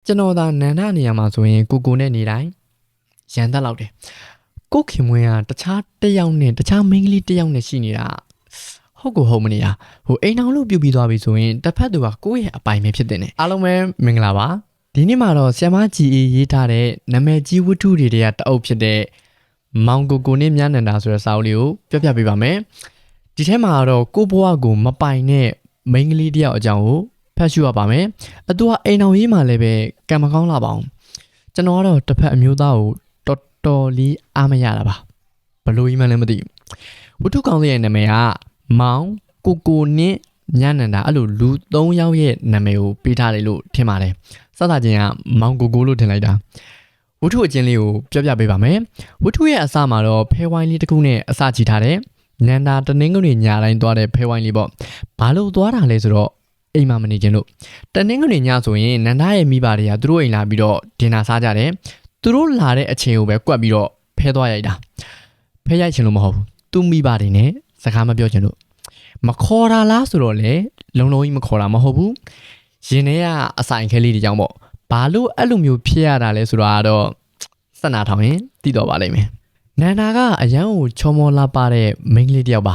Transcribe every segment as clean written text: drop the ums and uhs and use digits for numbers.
ကျွန်တော်သာနန္ဒနေရာမှာဆိုရင်ကိုနဲ့နေတိုင်းရန်တက်လောက်တယ်ကိုခင်မွေးကတခြားတစ်ယောက်နဲ့တခြားမိန်းကလေးတစ်ယောက်နဲ့ရှိနေတာဟုတ်မနေရအိမ်အောင်လို့ပြုတ်ပြီးသွားပြီဆိုရင်တစ်ဖက်သူကကိုယ့်ရဲ့အပိုင်ပဲဖြစ်တဲ့နဲ့အားလုံးပဲမင်္ဂလာပါဒီနေ့မှာတော့ဆီယမကြီးအေးရေးထားတဲ့နာမည်ကြီးဝတ္ထုတွေတအုပ်ဖြစ်တဲ့မောင်ကိုနဲ့မြန်းနန္ဒာဆိုတဲ့စာအုပ်လေးကိုပြောပြပေးပါမယ်ဒီထဲမှာတော့ကိုဘွားကိုမပိုင်တဲ့မိန်းကလေးတစ်ယောက်အကြောင်းကိုဖတ်ရှုရပါမယ်အတူအိမ်အောင်ရေးမှာလည်းပဲကံမကောင်းလာပါအောင်ကျွန်တော်ကတော့တစ်ဖက်အမျိုးသားကိုတော်လေးအားမရတာပါဘလို့ကြီးမှလည်းမသိဘူးဝတ္ထုကောင်းရဲ့နာမည်ကမောင်ကိုနဲ့မြန်းနန္ဒာအဲ့လိုလူ3ယောက်ရဲ့နာမည်ကိုပေးထားတယ်လို့ထင်ပါတယ်စသချင်းကမောင်ကိုလို့ထင်လိုက်တာဝတ္ထုအချင်းလေးကိုပြောပြပေးပါမယ်ဝတ္ထုရဲ့အစမှာတော့ဖဲဝိုင်းလေးတစ်ခုနဲ့အစချီထားတယ်နန္ဒာတနင်္ဂနွေညတိုင်းသွားတဲ့ဖဲဝိုင်းလေးပေါ့ဘာလို့သွားတာလဲဆိုတော့အိမ်မှာမနေခြင်းလို့တနင်္ဂနွေညဆိုရင်နန္ဒာရဲ့မိဘတွေကသူတို့အိမ်လာပြီးတော့ဒင်နာစားကြတယ်သူတို့လာတဲ့အချိန်ကိုပဲကွက်ပြီးတော့ဖဲသွားရိုက်တာဖဲရိုက်ချင်လို့မဟုတ်ဘူးသူမိဘတွေနဲ့စကားမပြောချင်လို့မခေါ်တာလားဆိုတော့လေလုံကြီးမခေါ်တာမဟုတ်ဘူးရင်ထဲကအဆိုင်ခဲလေးတွေကြောင့်ပေါ့ဘာလို့အဲ့လိုမျိုးဖြစ်ရတာလဲဆိုတော့စနာထောင်ရင်သိတော့ပါလိမ့်မယ်နန္ဒာကအရန်ကိုချောမောလာပါတဲ့မိန်းကလေးတစ်ယောက်ပါ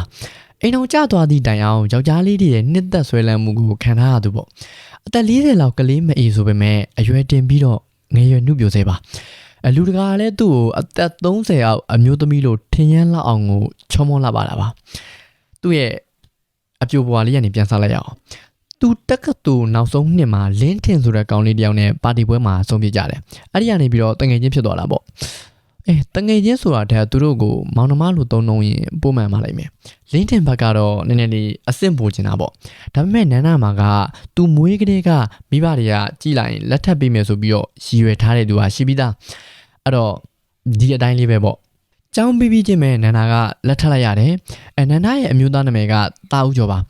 အိမ်အောင်ကျသွားသည့်တိုင်အောင်ယောက်ျားလေးတွေရဲ့နှစ်သက်ဆွဲလန်းမှုကိုခံထားရသူပေါ့အသက်40လောက်ကလေးမအေးဆိုပေမဲ့အရွယ်တင်ပြီးတော့ငယ်ရွယ်နှုတ်ပြိုစေပါလူတကာလည်းသူ့ကိုအသက်30အောက်အမျိုးသမီးလို့ထင်ရမ်းလောက်အောင်ကိုချောမောလာပါတာပါသူ့ရဲ့အပြိုပွားလေးကနေပြန်စားလိုက်ရအောင်သူတက္ကသိုလ်နောက်ဆုံးနှစ်မှာလင်းထင်ဆိုတဲ့ကောင်လေးတယောက်နဲ့ပါတီပွဲမှာဆုံးဖြတ်ကြတယ်အဲ့ဒီကနေပြီးတော့တငယ်ချင်းဖြစ်သွားတာပေါ့တငယ်ချင်းဆိုတာတဲ့သူတို့ကိုမောင်နှမလို့သုံးနှုံးရင်ပို့မှန်ပါလိမ့်မယ်လင်းထင်ဘက်ကတော့နည်းနည်းလေးအဆင့်ပိုချင်တာပေါ့ဒါပေမဲ့နန္ဒာမှာကသူမွေးကလေးကမိဘတွေကကြည်လိုက်ရင်လက်ထပ်ပေးမယ်ဆိုပြီးတော့ရည်ရွယ်ထားတဲ့သူကရှိပြီးသားအဲ့တော့ဒီအတိုင်းလေးပဲပေါ့ကျောင်းပြီးချင်းမဲ့နန္ဒာကလက်ထပ်လိုက်ရတယ်နန္ဒာရဲ့အမျိုးသားနာမည်ကတာဦးကျော်ပါ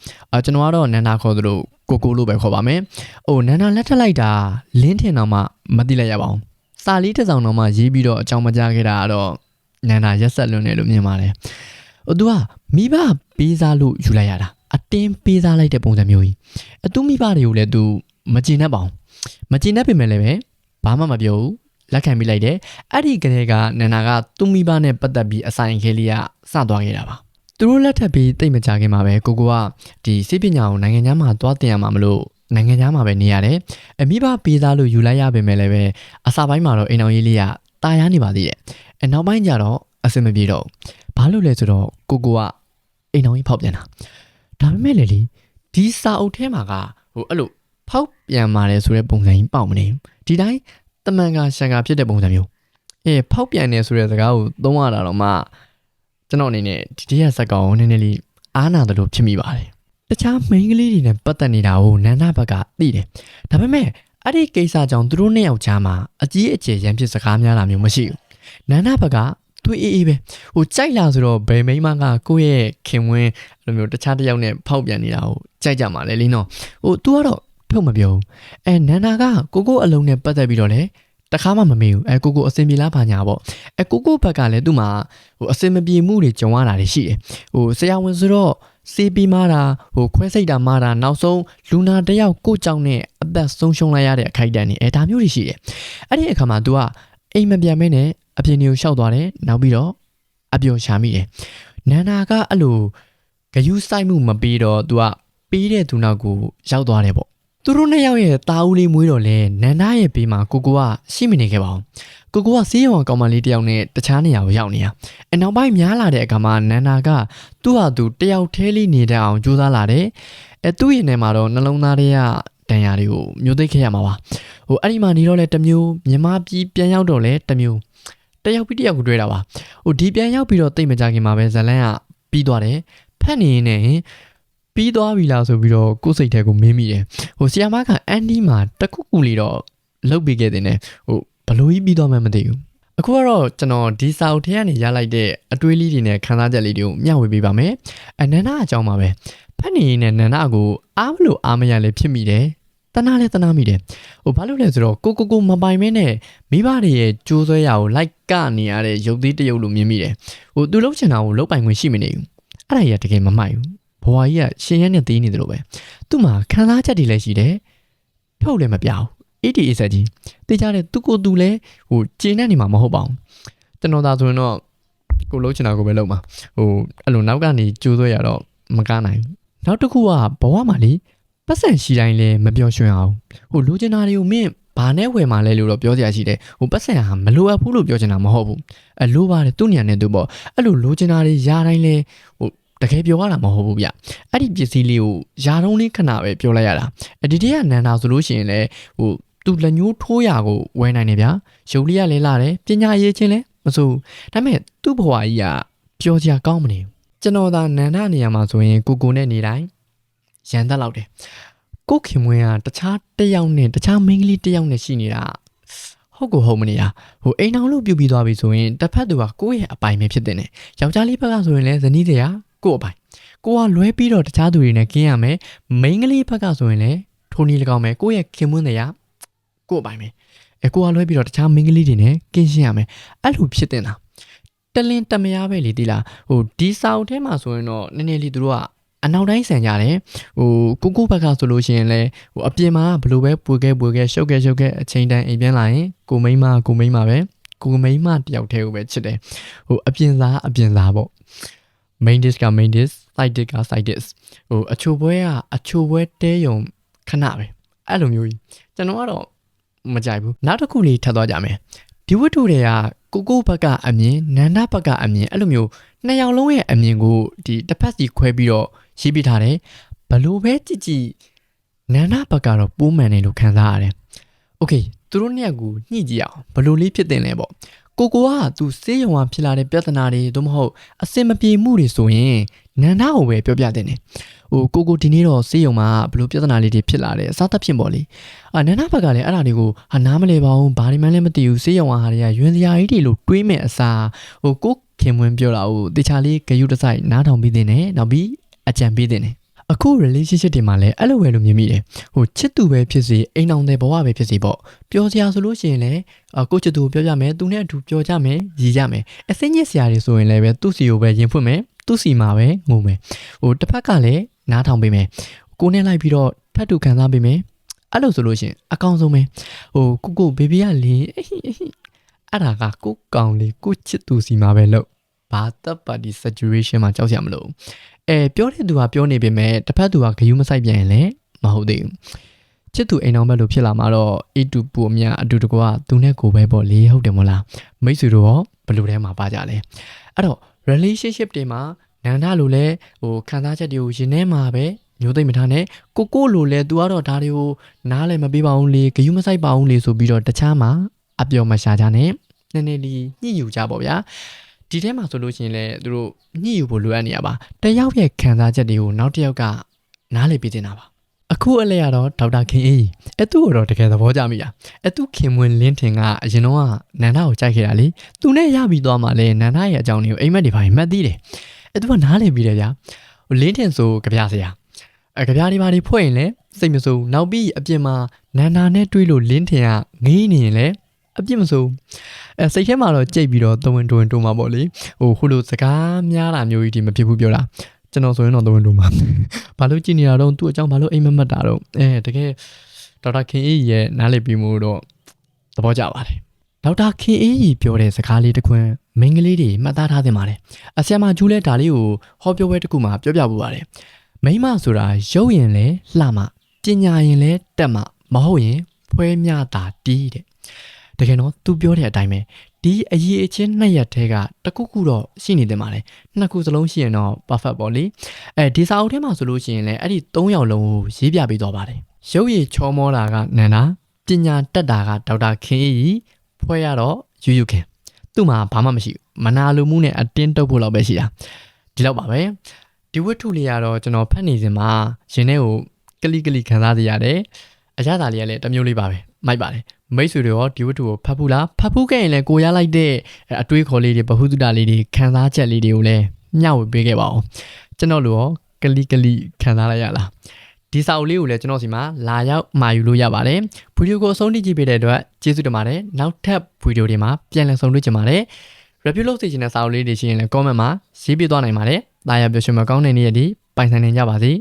ကျွန်တော်ကတော့နန္ဒာခေါ်သလိုကိုလို့ပဲခေါ်ပါမယ်နန္ဒာလက်ထပ်လိုက်တာလင်းထင်တော့မှမသိလိုက်ရပါဘူးစာလေးတစ်စောင်တော့မှရေးပြီးတော့အကြောင်းမကြားခဲ့တာကတော့နန္ဒာရက်ဆက်လွန်းတယ်လို့မြင်ပါတယ်သူကမိဘပေးစားလို့ယူလိုက်ရတာအတင်းပေးစားလိုက်တဲ့ပုံစံမျိုးကြီးသူမိဘတွေကိုလည်းသူမကျေနပ်ပါဘူးမကျေနပ်ပေမဲ့လည်းပဲဘာမှမပြောဘူးလက်ခံပြီးလိုက်တယ်အဲ့ဒီကလေးကနန္ဒာကသူ့မိဘနဲ့ပတ်သက်ပြီးအဆိုင်ခဲလေးကစသွားခဲ့တာပါသူတို့လက်ထပ်ပြီးတိတ်မကြခင်မှာပဲကိုကဒီစိတ်ပညာကိုနိုင်ငံခြားမှာသွားတင်ရမှာမလို့နိုင်ငံခြားမှာပဲနေရတယ်မိဘပေးစားလို့ယူလိုက်ရပေမဲ့လည်းပဲအစာပိုင်းမှာတော့အိမ်အောင်ရေးလေးကတာယာနေပါသေးတယ်နောက်ပိုင်းကျတော့အဆင်မပြေတော့ဘာလို့လဲဆိုတော့ကိုကအိမ်အောင်ရေးဖောက်ပြန်တာဒါပေမဲ့လေဒီစာအုပ်ထဲမှာကအဲ့လိုဖောက်ပြန်ပါတယ်ဆိုတဲ့ပုံစံကြီးပေါက်မနေဒီတိုင်းတမန်ကရှန်ကဖြစ်တဲ့ပုံစံမျိုးဖောက်ပြန်နေဆိုတဲ့စကားကိုသုံးရတာတော့မှကျွန်တော်အနေနဲ့ဒီရက်စက်ကောင်နည်းနည်းလေးအားနာတယ်လို့ဖြစ်မိပါတယ်တခြားမိန်းကလေးတွေနဲ့ပတ်သက်နေတာကိုနန္ဒာဘက်ကသိတယ်ဒါပေမဲ့အဲ့ဒီကိစ္စကြောင့်သူတို့နှစ်ယောက်ကြားမှာအကြီးအကျယ်ရန်ဖြစ်စကားများလာမျိုးမရှိဘူးနန္ဒာဘက်ကသူအေးပဲကြိုက်လာဆိုတော့ဘယ်မိန်းမကကိုယ့်ရဲ့ခင်ဝင်းအဲ့လိုမျိုးတခြားတစ်ယောက်နဲ့ဖောက်ပြန်နေတာကိုကြိုက်ကြမှာလေလင်းတော့သူကတော့ထုတ်မပြောဘူးနန္ဒာကကိုအလုံးနဲ့ပတ်သက်ပြီးတော့လေတခါမှမမေးဘူးကိုအစင်ပြေလားဘာညာပေါ့ကိုဘက်ကလည်းသူ့မှာအစင်မပြေမှုတွေကြုံရတာတွေရှိတယ်ဆရာဝန်ဆိုတော့စေးပြီးမာတာခွဲစိတ်တာမာတာနောက်ဆုံးလူနာတယောက်ကိုကြောင့်နဲ့အသက်ဆုံးရှုံးလိုက်ရတဲ့အခိုက်အတန့်တွေဒါမျိုးတွေရှိတယ်အဲ့ဒီအခါမှာ तू ကအိမ်မပြန်မဲနဲ့အပြင်တွေကိုရှောက်သွားတယ်နောက်ပြီးတော့အပျော်ရှာမိတယ်နန္ဒာကအဲ့လိုဂယုစိုက်မှုမပေးတော့ तू ကပေးတဲ့သူနောက်ကိုရောက်သွားတယ်ပေါ့သူတို့နှစ်ယောက်ရဲ့တာဦးလေးမွေးတော့လဲနန္ဒာရဲ့ဘေးမှာကိုကရှိမနေခဲ့ပါဘူးကိုကဆေးရုံကောင်မလေးတယောက်နဲ့တခြားနေရာကိုရောက်နေတာနောက်ပိုင်းများလာတဲ့အခါမှာနန္ဒာကသူ့ဟာသူတယောက်ထဲလေးနေတတ်အောင်ကြိုးစားလာတယ်သူ့ရင်ထဲမှာတော့နှလုံးသားတွေကတန်ရာတွေကိုမျိုးသိခဲ့ရမှာပါအဲ့ဒီမှာနေတော့လဲတစ်မျိုးမြန်မာပြည်ပြန်ရောက်တော့လဲတစ်မျိုးတယောက်ပြီးတယောက်ကိုတွေ့တာပါဒီပြန်ရောက်ပြီးတော့တိတ်မကြခင်မှာပဲဇလန်းကပြီးသွားတယ်ဖက်နေရင်လည်းပြီးသွားပြီလားဆိုပြီးတော့ကိုယ်စိတ်ထဲကိုမေးမိတယ်ဆီယာမကအန်ဒီမှာတခုခုလေးတော့လှုပ်ပေးခဲ့တဲ့နဲ့ဘလို့ကြီးပြီးသွားမှမသိဘူးအခုကတော့ကျွန်တော်ဒီစာအုပ်ထဲကနေရလိုက်တဲ့အတွေးလေးတွေနဲ့ခန်းစားချက်လေးတွေကိုမျှဝေပေးပါမယ်နန္ဒာအကြောင်းပါပဲဖက်နေရင်နဲ့နန္ဒာကိုအားမလို့အားမရလဲဖြစ်မိတယ်တနာလဲတနာမိတယ်ဘာလို့လဲဆိုတော့ကိုမပိုင်မဲနဲ့မိဘတွေရဲ့ကြိုးဆွဲရကိုလိုက်ကနေရတဲ့ရုပ်သေးတရုပ်လို့မြင်မိတယ်သူလှုပ်ချင်တာကိုလှုပ်ပိုင်ခွင့်ရှိမနေဘူးအဲ့ဒါကြီးကတကယ်မမိုက်ဘူးဘဝကြီးကရှင်ရဲနဲ့သေးနေတယ်လို့ပဲသူ့မှာခံစားချက်တွေလည်းရှိတယ်ထုတ်လည်းမပြဘူး အေးဒီအေးဆက်ကြီးတေးကြတဲ့သူကိုသူလဲဟိုကျေနပ်နေမှာမဟုတ်ပါဘူးကျွန်တော်သာဆိုရင်တော့ကိုလုံးချင်တာကိုပဲလုပ်မှာဟိုအဲ့လိုနောက်ကနေကြိုးဆွဲရတော့မကားနိုင်ဘူးနောက်တစ်ခုကဘဝမှာလေပတ်စံရှိတိုင်းလဲမပြောရွှင်အောင်ဟိုလိုချင်တာတွေကိုမင်းဘာနဲ့ဝယ်မှာလဲလို့တော့ပြောစရာရှိတယ်ဟိုပတ်စံဟာမလိုအပ်ဘူးလို့ပြောချင်တာမဟုတ်ဘူးအလိုပါတယ်သူ့ညံနဲ့သူပေါ့အဲ့လိုလိုချင်တာတွေယားတိုင်းလဲဟိုတကယ်ပြောရတာမဟုတ်ဘူးဗျအဲ့ဒီပစ္စည်းလေးကိုယာတုံးလေးခဏပဲပြောလိုက်ရတာဒီတည်းကနန္ဒာဆိုလို့ရှိရင်လဲဟိုသူလက်ညှိုးထိုးရကိုဝယ်နိုင်တယ်ဗျရုပ်လေးကလည်းလာတယ်ပညာရေးချင်းလဲမဆိုဒါပေမဲ့သူ့ဘဝကြီးကပြောစရာကောင်းမနေဘူးကျွန်တော်သာနန္ဒာနေရာမှာဆိုရင်ကိုနဲ့နေတိုင်းရန်သက်လောက်တယ်ကိုခင်မွေးကတခြားတစ်ယောက်နဲ့တခြားမိန်းကလေးတစ်ယောက်နဲ့ရှိနေတာဟုတ်မနေရဟိုအိမ်အောင်လို့ပြုတ်ပြီးသွားပြီဆိုရင်တစ်ဖက်သူကကိုယ့်ရဲ့အပိုင်ပဲဖြစ်တဲ့ယောက်ျားလေးဘက်ကဆိုရင်လည်းဇနီးတရားကိုယ့်အပိုင်ကိုကလွဲပြီးတော့တခြားသူတွေနဲ့ကင်းရမယ်မိန်းကလေးဘက်ကဆိုရင်လည်းထိုးနီး၎င်းမယ်ကိုယ့်ရဲ့ခင်မွန်းတရားကိုယ့်အပိုင်ပဲကိုကလွဲပြီးတော့တခြားမိန်းကလေးတွေနဲ့ကင်းရှင်းရမယ်အဲ့လိုဖြစ်တဲ့လားတလင်းတမယားပဲလေဒီလားဟိုဒီစာအုပ်ထဲမှာဆိုရင်တော့နည်းနည်းလေးသူတို့ကအနောက်တိုင်းဆန်ကြတယ်ဟိုကိုဘက်ကဆိုလို့ရှိရင်လဲဟိုအပြင်မှာဘလို့ပဲပွေခဲ့ရှုပ်ခဲ့အချိန်တိုင်းအိမ်ပြန်လာရင်ကိုမိန်းမပဲကိုမိန်းမတယောက်တည်းကိုပဲချစ်တယ်ဟိုအပြင်စားပေါ့ main dish က main dish side dish က side dish ဟိုအချိုပွဲတဲယုံခဏပဲအဲ့လိုမျိုးကြီးကျွန်တော်ကတော့မကြိုက်ဘူးနောက်တစ်ခုလေးထပ်သွားကြမယ်ဒီဝတ္ထုတွေကကိုဘက်ကအမြင်နန္ဒဘက်ကအမြင်အဲ့လိုမျိုးနှစ်ယောက်လုံးရဲ့အမြင်ကိုဒီတစ်ဖက်စီခွဲပြီးတော့ရေးပြထားတယ်ဘလို့ပဲကြည့်နန္ဒဘက်ကတော့ပိုးမှန်တယ်လို့ခံစားရတယ်โอเคသူတို့နှစ်ယောက်ကိုညှိကြည့်အောင်ဘလို့လေးဖြစ်တင်လဲပေါ့ကိုကသူစေးရုံကဖြစ်လာတဲ့ပြဿနာတွေသို့မဟုတ်အစင်မပြေမှုတွေဆိုရင်နန္ဒကိုပဲပြောပြတင်တယ်ဟိုကိုဒီနေ့တော့စေးရုံမှာဘလို့ပြဿနာလေးတွေဖြစ်လာတယ်အစားသဖြင့်ပေါ့လေနန္ဒဘက်ကလည်းအဲ့ဒါတွေကိုဟာနားမလဲပါဘူးဘာဒီမှလည်းမသိဘူးစေးရုံဟာတွေကရွံစရာကြီးတွေလို့တွေးမဲ့အစားဟိုကိုခင်မွန်းပြောတာကိုတေချာလေးဂယုတစိုက်နားထောင်ပြီးတင်တယ်နောက်ပြီးအကြံပေးတင်တယ်အခု relationship တွေမှာလည်းအဲ့လိုပဲလို့မြင်မိတယ်ဟိုချစ်သူပဲဖြစ်စေအိမ်အောင်တဲ့ဘဝပဲဖြစ်စေပေါ့ပြောစရာဆိုလို့ရှိရင်လည်းကိုချစ်သူကိုပြောကြမယ်သူနဲ့အတူပြောကြမယ်ရည်ကြမယ်အစင်းညစ်စရာတွေဆိုရင်လည်းပဲသူ့စီကိုပဲရင်ဖွင့်မယ်သူ့စီမှာပဲငုံမယ်ဟိုတစ်ဖက်ကလည်းနားထောင်ပေးမယ်ကိုနဲ့လိုက်ပြီးတော့ထပ်တူခံစားပေးမယ်အဲ့လိုဆိုလို့ရှိရင်အကောင်းဆုံးပဲဟိုကိုဘေဘီကလေအဲ့ဒါကကိုကောင်လေးကိုချစ်သူစီမှာပဲလို့ဘာတပ်ပါဒီ situation မှာကြောက်စရာမလိုပြောတဲ့သူကပြောနေပေမဲ့တစ်ဖက်သူကဂယုမဆိုင်ပြန်ရင်လည်းမဟုတ်သေးဘူးချစ်သူအိမ်အောင်ဘက်လို့ဖြစ်လာမှာတော့အေတူပူအမြအတူတကွာသူနဲ့ကိုပဲပေါ့လေဟုတ်တယ်မလားမိတ်ဆွေတို့ရောဘယ်လိုထဲမှာပါကြလဲအဲ့တော့ relationship တွေမှာနန္ဒလိုလဲဟိုခံစားချက်တွေကိုရင်ထဲမှာပဲမျိုးသိမ့်မထားနဲ့ကိုလိုလဲ तू ကတော့ဒါတွေကိုနားလည်းမပေးပါဘူးလေဂယုမဆိုင်ပါဘူးလေဆိုပြီးတော့တခြားမှာအပြောမရှာကြနဲ့နည်းနည်းလေးညှိယူကြပေါ့ဗျာဒီထဲမှာဆိုလို့ရှိရင်လည်းသူတို့ညှိယူဖို့လိုအပ်နေရပါတယောက်ရဲ့ခံစားချက်တွေကိုနောက်တစ်ယောက်ကနားလည်ပေးတင်တာပါအခုအလဲရတော့ဒေါက်တာခင်အေးသူ့ကိုတော့တကယ်သဘောကျမိတာသူခင်မွန်းလင်းထင်ကအရင်တော့နန္ဒကိုကြိုက်ခဲ့တာလေသူနဲ့ရပြီးသွားမှလဲနန္ဒရဲ့အကြောင်းတွေကိုအိမ်မက်တွေပါမှတ်သိတယ်သူကနားလည်ပြီးတယ်ဗျာလင်းထင်ဆိုကြပြဆရာကြပြတွေပါတွေဖွဲ့ရင်လဲစိတ်မစိုးနောက်ပြီးအပြင်မှာနန္ဒနဲ့တွေးလို့လင်းထင်ကငေးနေရင်လဲအပြစ်မစိုးစိတ်ထဲမှာတော့ကြိတ်ပြီးတော့သဝင်တိုးမှာပေါ့လေဟိုလိုစကားများတာမျိုးကြီးဒီမဖြစ်ဘူးပြောတာကျွန်တော်ဆိုရင်တော့သဝင်တိုးမှာဘာလို့ကြည့်နေတာတော့သူ့အကြောင်းဘာလို့အိမ်မက်တာတော့တကယ်ဒေါက်တာခင်အေးရဲ့နားလည်ပြီးမှုတော့သဘောကျပါတယ်ဒေါက်တာခင်အေးပြောတဲ့စကားလေးတစ်ခွန်းမိန်းကလေးတွေမှတ်သားထားသင့်ပါတယ်ဆရာမကျူးလဲဒါလေးကိုဟောပြောပွဲတစ်ခုမှာပြောပြပူပါတယ်မိန်းမဆိုတာရုပ်ရင်လဲလှမပညာရင်လဲတက်မမဟုတ်ရင်ဖွဲမြတာတီးတဲ့တကယ်တော့သူပြောတဲ့အတိုင်းပဲဒီအရေးအချင်းနှစ်ရက်ထဲကတခုခုတော့ရှိနေတယ်မှာလေနှစ်ခုစလုံးရှိရင်တော့ perfect ပေါ့လေဒီစာအုပ်ထဲမှာဆိုလို့ရှိရင်လည်းအဲ့ဒီ၃ယောက်လုံးကိုရေးပြပေးသွားပါတယ်ရုပ်ရည်ချောမောတာကနန္ဒာပညာတက်တာကဒေါက်တာခင်အေးဖွဲရတော့ယူခင်သူ့မှာဘာမှမရှိဘူးမနာလိုမှုနဲ့အတင်းတုပ်ဖို့လောက်ပဲရှိတာဒီလောက်ပါပဲဒီဝတ္ထုလေးကတော့ကျွန်တော်ဖတ်နေစဉ်မှာရင်ထဲကိုကလိခံစားနေရတယ်အရသာလေးကလည်းတစ်မျိုးလေးပါပဲမိုက်ပါတယ်မိတ်ဆွေတွေရောဒီဝတ္ထုကိုဖတ်ဘူးလားဖတ်ဘူးခဲ့ရင်လည်းကိုရလိုက်တဲ့အတွေးခေါ်လေးတွေဗဟုသုတလေးတွေခံစားချက်လေးတွေကိုလည်းမျှဝေပေးခဲ့ပါအောင်ကျွန်တော်တို့ရောကလိခံစားလိုက်ရလားဒီစာအုပ်လေးကိုလည်းကျွန်တော်စီမှာလာရောက်မှာယူလို့ရပါတယ်ဗီဒီယိုကိုအဆုံးထိကြည့်ပေးတဲ့အတွက်ကျေးဇူးတင်ပါတယ်နောက်ထပ်ဗီဒီယိုတွေမှာပြန်လည်ဆုံတွေ့ကြပါမယ် review လုပ်စီခြင်းတဲ့စာအုပ်လေးတွေရှိရင်လည်း comment မှာရေးပြသွားနိုင်ပါတယ်ဒါရပြောရှင်မကောင်းတဲ့နေ့ရက်ဒီပိုင်ဆိုင်နေကြပါစေ